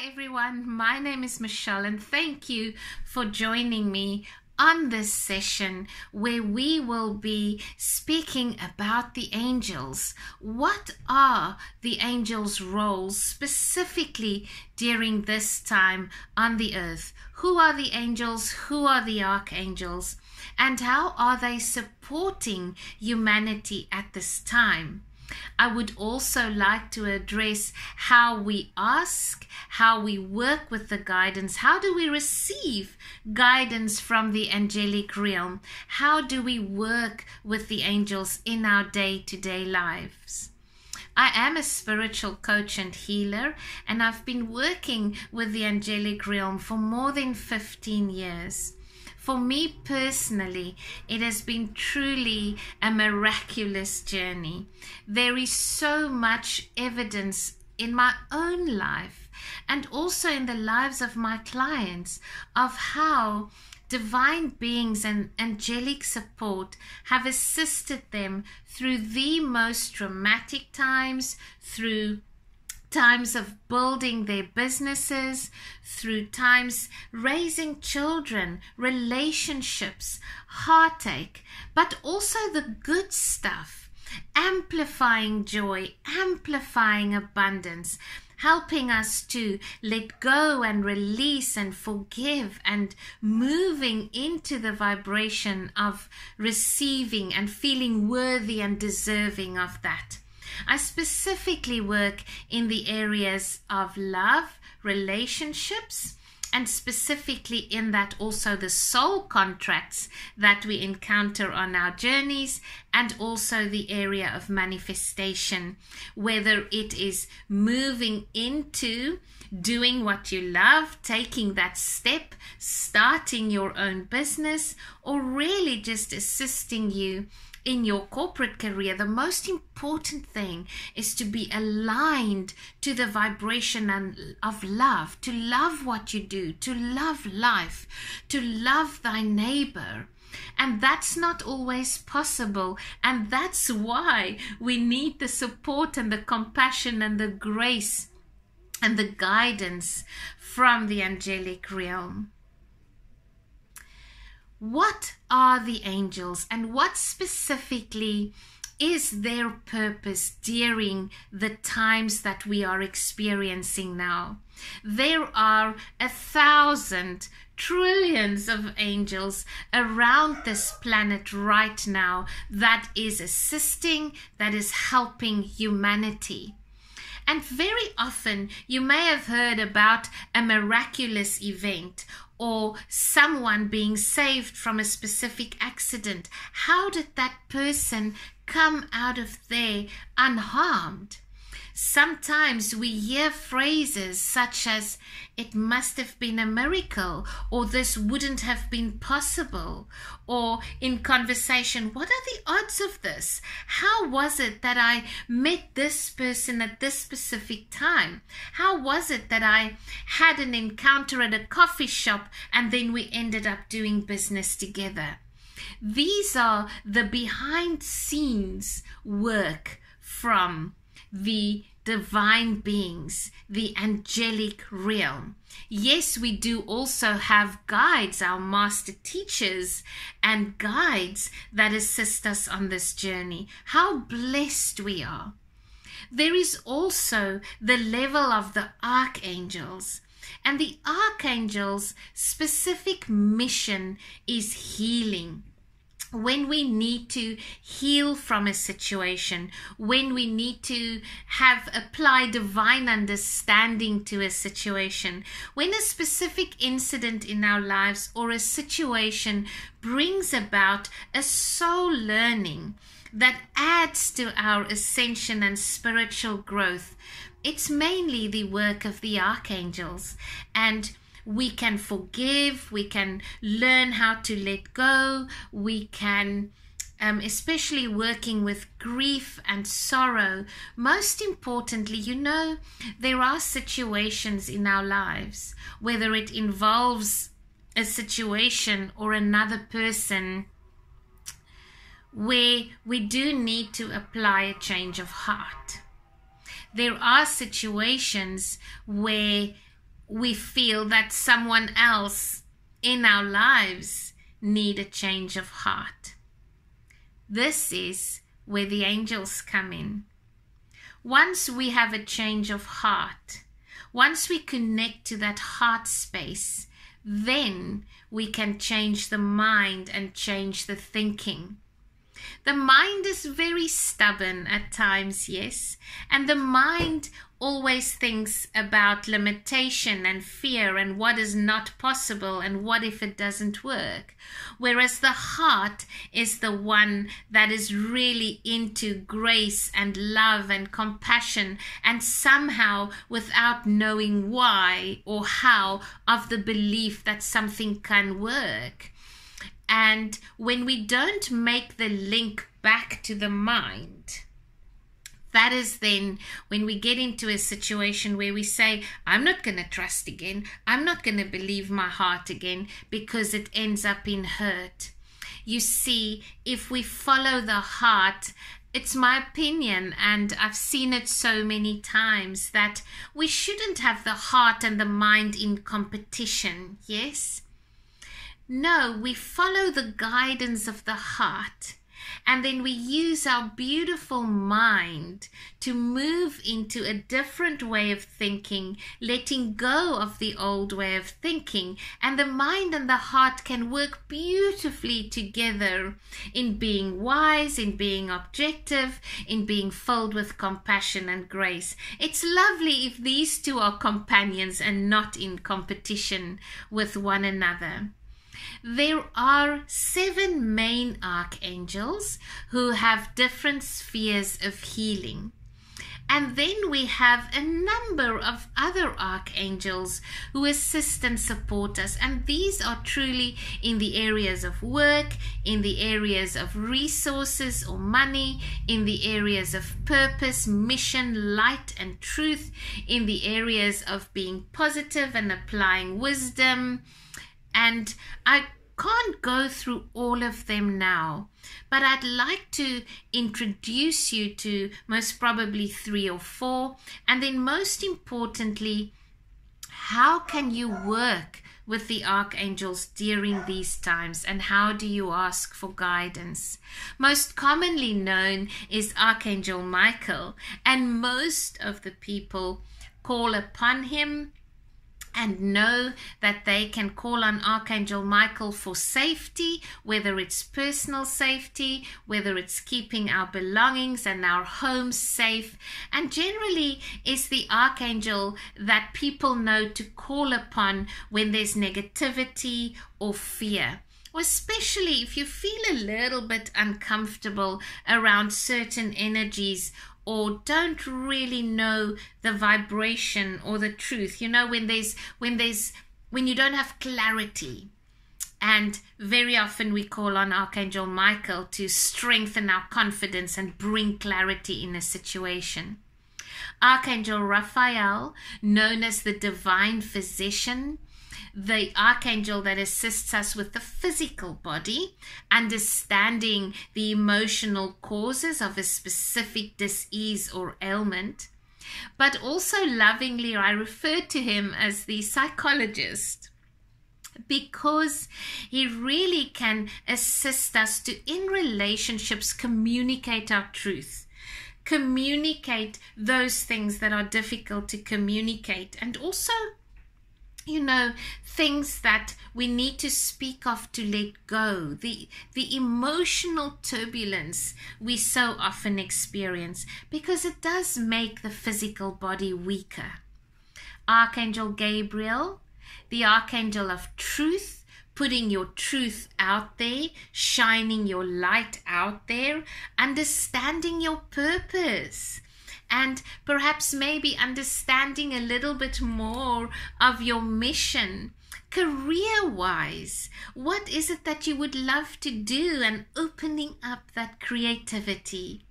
everyone, my name is Michelle and thank you for joining me on this session where we will be speaking about the angels. What are the angels' roles specifically during this time on the earth? Who are the angels? Who are the archangels? And how are they supporting humanity at this time? I would also like to address how we ask, how we work with the guidance, how do we receive guidance from the angelic realm, how do we work with the angels in our day-to-day lives. I am a spiritual coach and healer, and I've been working with the angelic realm for more than 15 years. For me personally, it has been truly a miraculous journey. There is so much evidence in my own life and also in the lives of my clients of how divine beings and angelic support have assisted them through the most traumatic times, through times of building their businesses, through times raising children, relationships, heartache, but also the good stuff, amplifying joy, amplifying abundance, helping us to let go and release and forgive and moving into the vibration of receiving and feeling worthy and deserving of that. I specifically work in the areas of love, relationships, and specifically in that also the soul contracts that we encounter on our journeys, and also the area of manifestation, whether it is moving into doing what you love, taking that step, starting your own business, or really just assisting you in your corporate career. The most important thing is to be aligned to the vibration of love, to love what you do, to love life, to love thy neighbor. And that's not always possible. And that's why we need the support and the compassion and the grace and the guidance from the angelic realm. What are the angels and what specifically is their purpose during the times that we are experiencing now? There are 1,000 trillions of angels around this planet right now that is assisting, that is helping humanity. And very often you may have heard about a miraculous event or someone being saved from a specific accident. How did that person come out of there unharmed? Sometimes we hear phrases such as, it must have been a miracle, or this wouldn't have been possible, or in conversation, what are the odds of this? How was it that I met this person at this specific time? How was it that I had an encounter at a coffee shop and then we ended up doing business together? These are the behind scenes work from the divine beings, the angelic realm. Yes, we do also have guides, our master teachers and guides that assist us on this journey. How blessed we are. There is also the level of the archangels. And the archangels' specific mission is healing. When we need to heal from a situation, when we need to apply divine understanding to a situation, when a specific incident in our lives or a situation brings about a soul learning that adds to our ascension and spiritual growth, it's mainly the work of the archangels. And we can forgive, we can learn how to let go, we can, especially working with grief and sorrow. Most importantly, there are situations in our lives, whether it involves a situation or another person, where we do need to apply a change of heart. There are situations where we feel that someone else in our lives need a change of heart. This is where the angels come in. Once we have a change of heart, once we connect to that heart space, then we can change the mind and change the thinking. The mind is very stubborn at times, yes, and the mind always thinks about limitation and fear and what is not possible and what if it doesn't work. Whereas the heart is the one that is really into grace and love and compassion, and somehow, without knowing why or how, of the belief that something can work. And when we don't make the link back to the mind, that is then when we get into a situation where we say, I'm not going to trust again. I'm not going to believe my heart again, because it ends up in hurt. You see, if we follow the heart, it's my opinion, and I've seen it so many times, that we shouldn't have the heart and the mind in competition, yes? No, we follow the guidance of the heart, and then we use our beautiful mind to move into a different way of thinking, letting go of the old way of thinking, and the mind and the heart can work beautifully together in being wise, in being objective, in being filled with compassion and grace. It's lovely if these two are companions and not in competition with one another. There are 7 main archangels who have different spheres of healing. And then we have a number of other archangels who assist and support us. And these are truly in the areas of work, in the areas of resources or money, in the areas of purpose, mission, light and truth, in the areas of being positive and applying wisdom. And I can't go through all of them now, but I'd like to introduce you to most probably 3 or 4, and then most importantly, how can you work with the archangels during these times, and how do you ask for guidance? Most commonly known is Archangel Michael, and most of the people call upon him and know that they can call on Archangel Michael for safety, whether it's personal safety, whether it's keeping our belongings and our homes safe, and generally is the archangel that people know to call upon when there's negativity or fear. Especially if you feel a little bit uncomfortable around certain energies, or don't really know the vibration or the truth. You know, when you don't have clarity. And very often we call on Archangel Michael to strengthen our confidence and bring clarity in a situation. Archangel Raphael, known as the divine physician, the archangel that assists us with the physical body, understanding the emotional causes of a specific disease or ailment. But also lovingly, I refer to him as the psychologist, because he really can assist us to, in relationships, communicate our truth. Communicate those things that are difficult to communicate, and also, you know, things that we need to speak of, to let go. The emotional turbulence we so often experience, because it does make the physical body weaker. Archangel Gabriel, the archangel of truth, putting your truth out there, shining your light out there, understanding your purpose, and perhaps maybe understanding a little bit more of your mission. Career-wise, what is it that you would love to do, and opening up that creativity?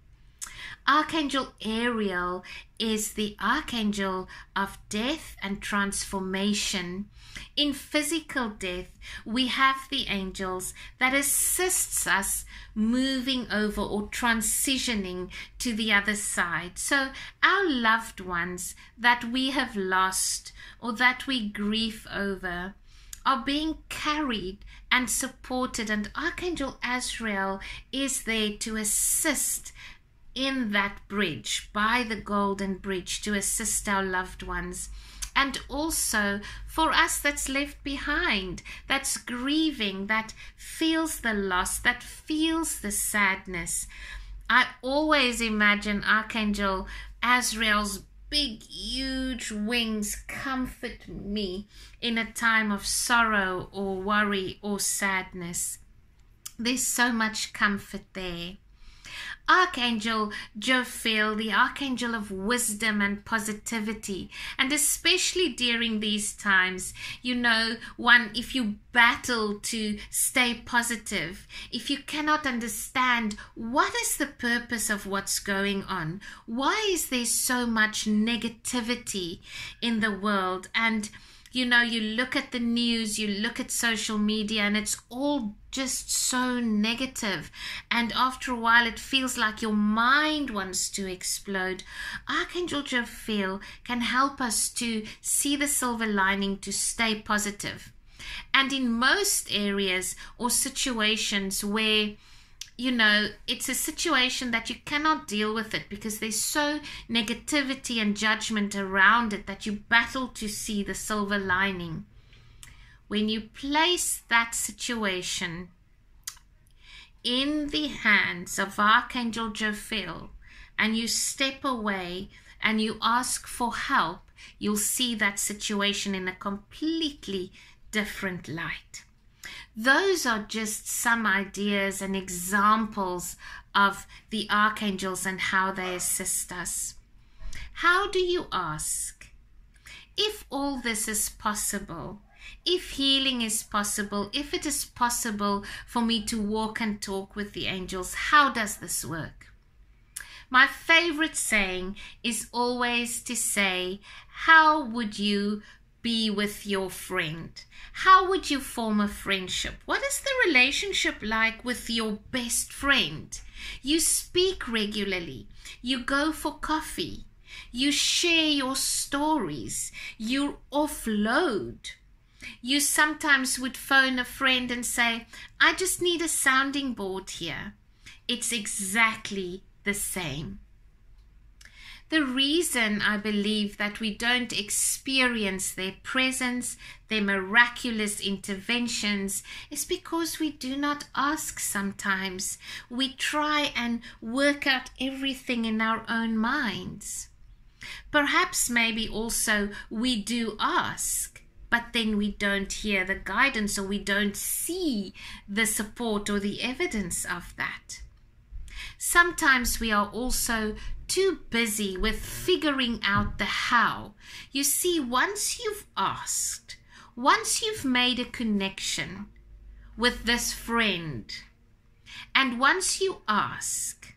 Archangel Ariel is the archangel of death and transformation. In physical death, we have the angels that assists us moving over or transitioning to the other side. So our loved ones that we have lost or that we grieve over are being carried and supported, and Archangel Azrael is there to assist in that bridge, by the golden bridge, to assist our loved ones. And also for us that's left behind, that's grieving, that feels the loss, that feels the sadness. I always imagine Archangel Azrael's big, huge wings comfort me in a time of sorrow or worry or sadness. There's so much comfort there. Archangel Jophiel, the archangel of wisdom and positivity, and especially during these times, if you battle to stay positive, if you cannot understand what is the purpose of what's going on, why is there so much negativity in the world, and you look at the news, you look at social media, and it's all just so negative. And after a while, it feels like your mind wants to explode. Archangel Jophiel can help us to see the silver lining, to stay positive. And in most areas or situations where it's a situation that you cannot deal with it because there's so negativity and judgment around it that you battle to see the silver lining. When you place that situation in the hands of Archangel Jophiel and you step away and you ask for help, you'll see that situation in a completely different light. Those are just some ideas and examples of the archangels and how they assist us. How do you ask? If all this is possible, if healing is possible, if it is possible for me to walk and talk with the angels, how does this work? My favorite saying is always to say, how would you be with your friend? How would you form a friendship? What is the relationship like with your best friend? You speak regularly. You go for coffee. You share your stories. You offload. You sometimes would phone a friend and say, I just need a sounding board here. It's exactly the same. The reason I believe that we don't experience their presence, their miraculous interventions, is because we do not ask sometimes. We try and work out everything in our own minds. Perhaps maybe also we do ask, but then we don't hear the guidance or we don't see the support or the evidence of that. Sometimes we are also too busy with figuring out the how. You see, once you've asked, once you've made a connection with this friend, and once you ask,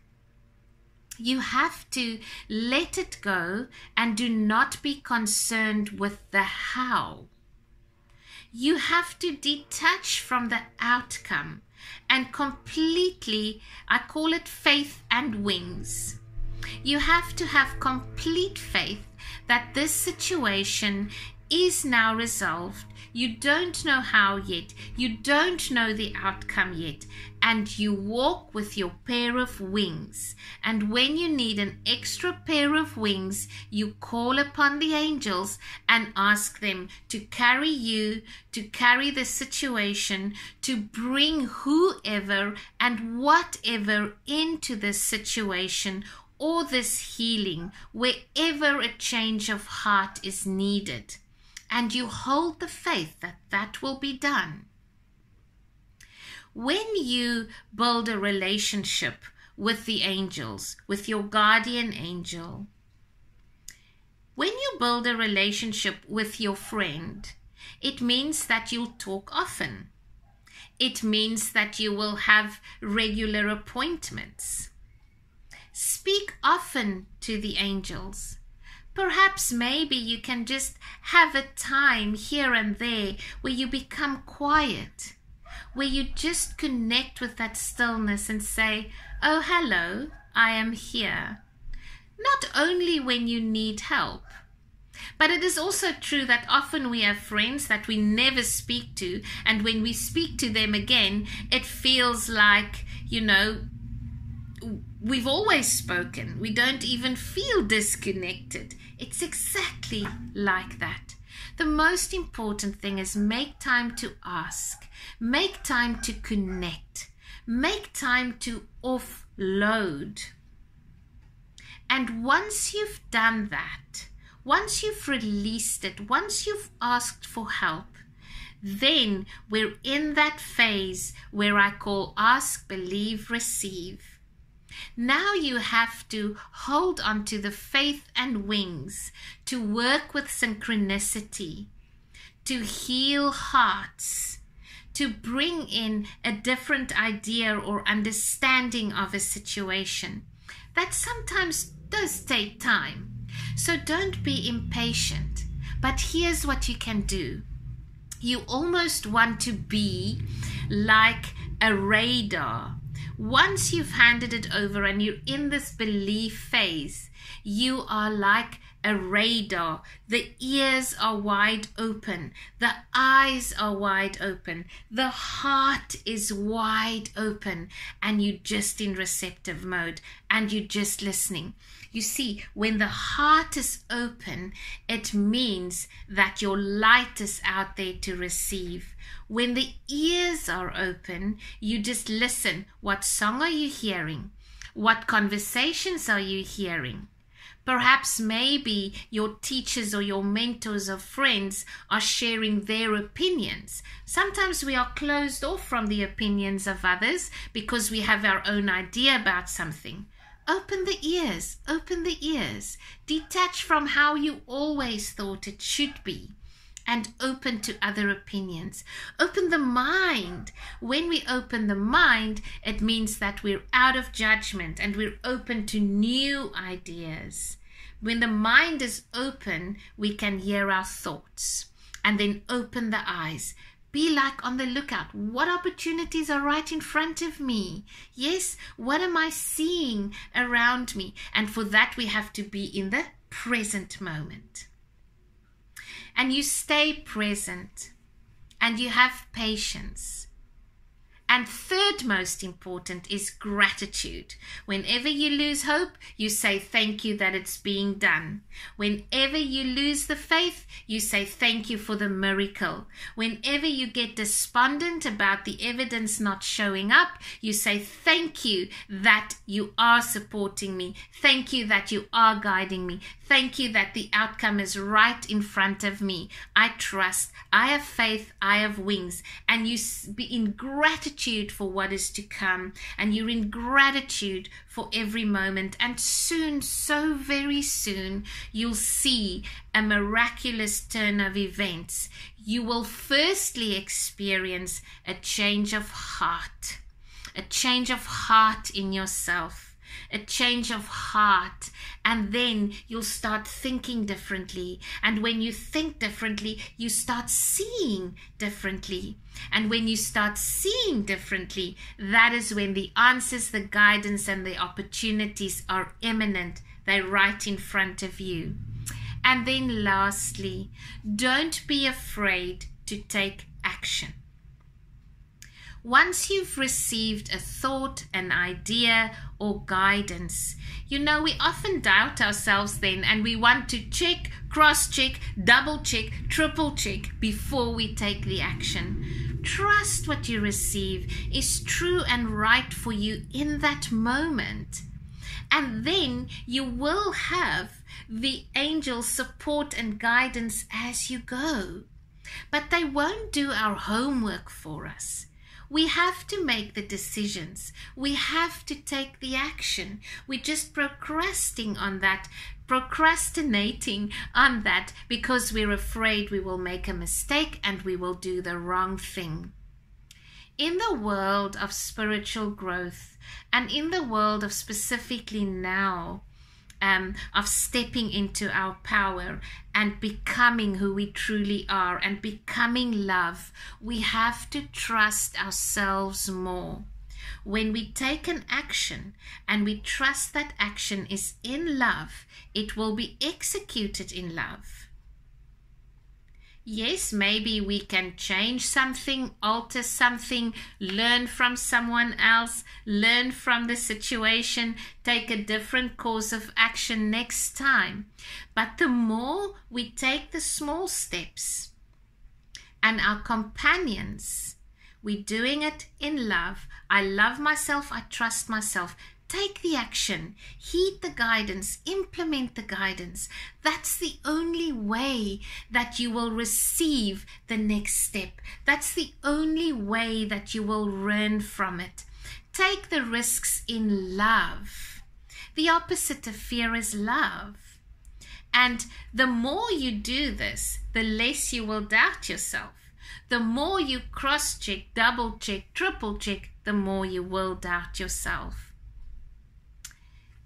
you have to let it go and do not be concerned with the how. You have to detach from the outcome and completely, I call it faith and wings. You have to have complete faith that this situation is now resolved. You don't know how yet. You don't know the outcome yet. And you walk with your pair of wings. And when you need an extra pair of wings, you call upon the angels and ask them to carry you, to carry the situation, to bring whoever and whatever into this situation or this healing, wherever a change of heart is needed. And you hold the faith that that will be done. When you build a relationship with the angels, with your guardian angel, when you build a relationship with your friend, it means that you'll talk often. It means that you will have regular appointments. Speak often to the angels. Perhaps maybe you can just have a time here and there where you become quiet, where you just connect with that stillness and say, "Oh, hello, I am here." Not only when you need help, but it is also true that often we have friends that we never speak to, and when we speak to them again, it feels like, we've always spoken. We don't even feel disconnected. It's exactly like that. The most important thing is make time to ask, make time to connect, make time to offload. And once you've done that, once you've released it, once you've asked for help, then we're in that phase where I call ask, believe, receive. Now you have to hold on to the faith and wings to work with synchronicity, to heal hearts, to bring in a different idea or understanding of a situation. That sometimes does take time. So don't be impatient. But here's what you can do. You almost want to be like a radar. Once you've handed it over and you're in this belief phase, you are like a radar. The ears are wide open. The eyes are wide open. The heart is wide open. And you're just in receptive mode. And you're just listening. You see, when the heart is open, it means that your light is out there to receive. When the ears are open, you just listen. What song are you hearing? What conversations are you hearing? Perhaps maybe your teachers or your mentors or friends are sharing their opinions. Sometimes we are closed off from the opinions of others because we have our own idea about something. Open the ears, open the ears. Detach from how you always thought it should be. And open to other opinions. Open the mind. When we open the mind, it means that we're out of judgment and we're open to new ideas. When the mind is open, we can hear our thoughts. And then open the eyes. Be like on the lookout. What opportunities are right in front of me? Yes, what am I seeing around me? And for that, we have to be in the present moment. And you stay present and you have patience. And third most important is gratitude. Whenever you lose hope, you say thank you that it's being done. Whenever you lose the faith, you say thank you for the miracle. Whenever you get despondent about the evidence not showing up, you say thank you that you are supporting me. Thank you that you are guiding me. Thank you that the outcome is right in front of me. I trust, I have faith, I have wings. And you be in gratitude for what is to come. And you're in gratitude for every moment. And soon, so very soon, you'll see a miraculous turn of events. You will firstly experience a change of heart. A change of heart in yourself. A change of heart, and then you'll start thinking differently. And when you think differently, you start seeing differently. And when you start seeing differently, that is when the answers, the guidance, and the opportunities are imminent. They're right in front of you. And then lastly, don't be afraid to take action. Once you've received a thought, an idea, or guidance, we often doubt ourselves then, and we want to check, cross-check, double-check, triple-check before we take the action. Trust what you receive is true and right for you in that moment. And then you will have the angel support and guidance as you go. But they won't do our homework for us. We have to make the decisions. We have to take the action. We're just procrastinating on that because we're afraid we will make a mistake and we will do the wrong thing. In the world of spiritual growth, and in the world of specifically now, of stepping into our power and becoming who we truly are and becoming love, we have to trust ourselves more. When we take an action and we trust that action is in love, it will be executed in love. Yes, maybe we can change something, alter something, learn from someone else, learn from the situation, take a different course of action next time. But the more we take the small steps, and our companions, we're doing it in love. I love myself, I trust myself. Take the action, heed the guidance, implement the guidance. That's the only way that you will receive the next step. That's the only way that you will learn from it. Take the risks in love. The opposite of fear is love. And the more you do this, the less you will doubt yourself. The more you cross-check, double-check, triple-check, the more you will doubt yourself.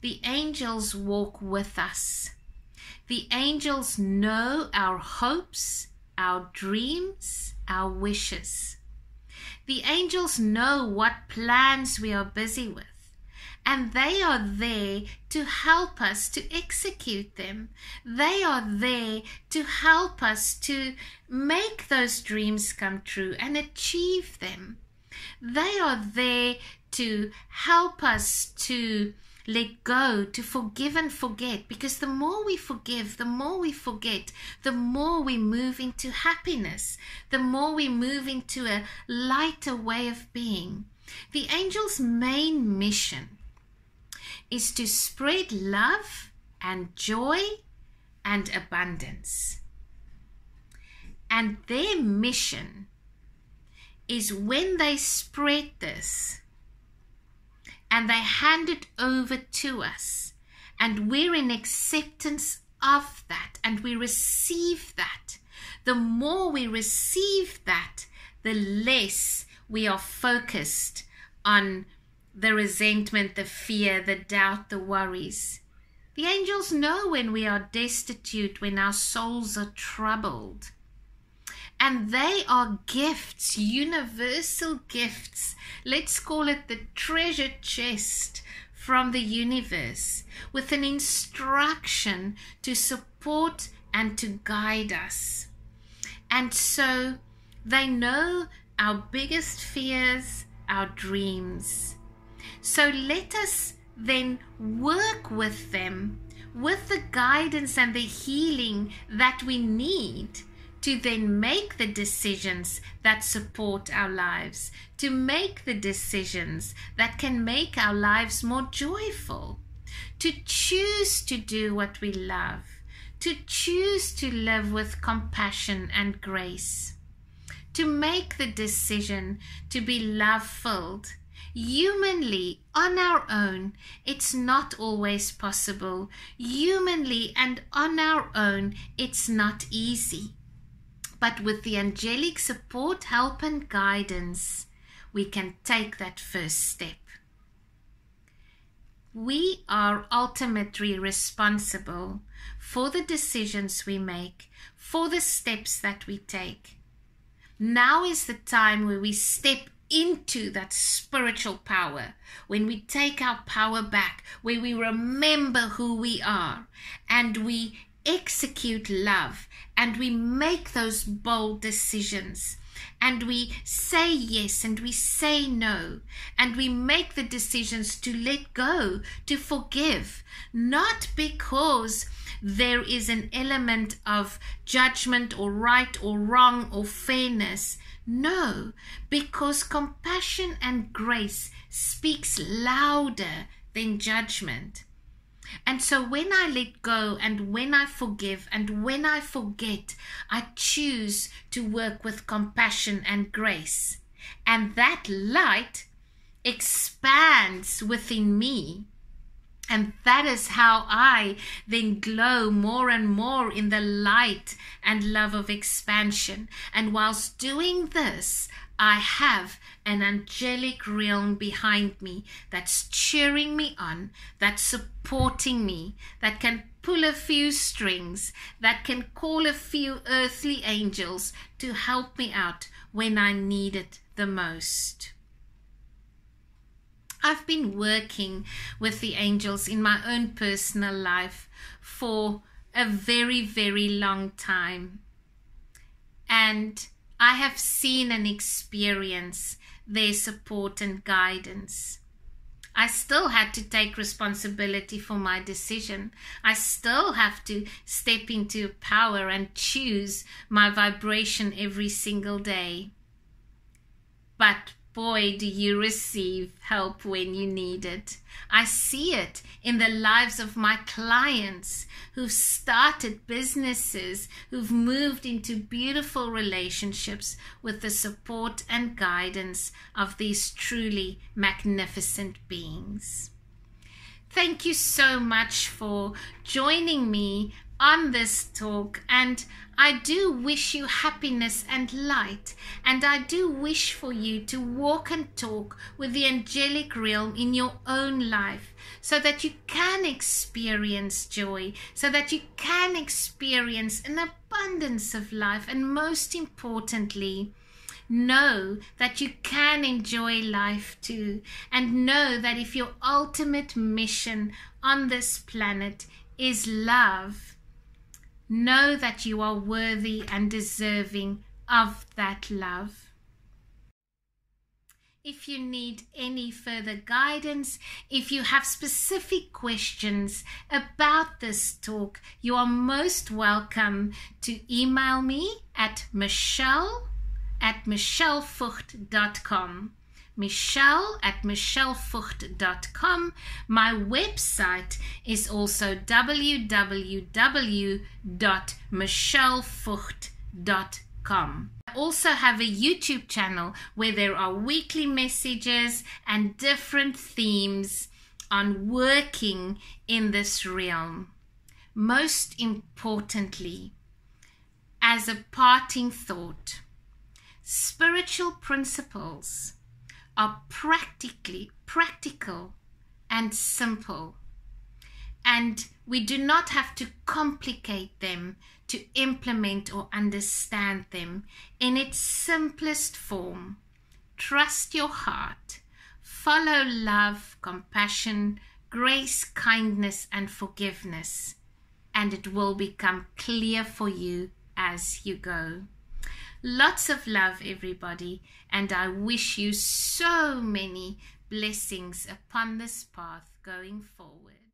The angels walk with us. The angels know our hopes, our dreams, our wishes. The angels know what plans we are busy with, and they are there to help us to execute them. They are there to help us to make those dreams come true and achieve them. They are there to help us to let go, to forgive and forget, because the more we forgive, the more we forget, the more we move into happiness, the more we move into a lighter way of being. The angels' main mission is to spread love and joy and abundance. And their mission is, when they spread this, and they hand it over to us, and we're in acceptance of that, and we receive that. The more we receive that, the less we are focused on the resentment, the fear, the doubt, the worries. The angels know when we are destitute, when our souls are troubled. And they are gifts, universal gifts. Let's call it the treasure chest from the universe, with an instruction to support and to guide us. And so they know our biggest fears, our dreams. So let us then work with them, with the guidance and the healing that we need, to then make the decisions that support our lives, to make the decisions that can make our lives more joyful, to choose to do what we love, to choose to live with compassion and grace, to make the decision to be love-filled. Humanly, on our own, it's not always possible. Humanly and on our own, it's not easy. But with the angelic support, help and guidance, we can take that first step. We are ultimately responsible for the decisions we make, for the steps that we take. Now is the time where we step into that spiritual power, when we take our power back, where we remember who we are, and we execute love, and we make those bold decisions, and we say yes and we say no, and we make the decisions to let go, to forgive, not because there is an element of judgment or right or wrong or fairness. No, because compassion and grace speaks louder than judgment. And so when I let go, and when I forgive, and when I forget, I choose to work with compassion and grace. And that light expands within me. And that is how I then glow more and more in the light and love of expansion. And whilst doing this, I have an angelic realm behind me that's cheering me on, that's supporting me, that can pull a few strings, that can call a few earthly angels to help me out when I need it the most. I've been working with the angels in my own personal life for a very, very long time. And I have seen and experienced their support and guidance. I still had to take responsibility for my decision. I still have to step into power and choose my vibration every single day. But boy, do you receive help when you need it. I see it in the lives of my clients who've started businesses, who've moved into beautiful relationships with the support and guidance of these truly magnificent beings. Thank you so much for joining me on this talk, and I do wish you happiness and light, and I do wish for you to walk and talk with the angelic realm in your own life so that you can experience joy, so that you can experience an abundance of life, and most importantly, know that you can enjoy life too, and know that if your ultimate mission on this planet is love, know that you are worthy and deserving of that love. If you need any further guidance, if you have specific questions about this talk, you are most welcome to email me at michelle@michellevooght.com. michelle@michellevooght.com. My website is also www.michellevooght.com. I also have a YouTube channel where there are weekly messages and different themes on working in this realm. Most importantly, as a parting thought, spiritual principles are practical and simple, and we do not have to complicate them to implement or understand them. In its simplest form, trust your heart, follow love, compassion, grace, kindness, and forgiveness, and it will become clear for you as you go. Lots of love, everybody, and I wish you so many blessings upon this path going forward.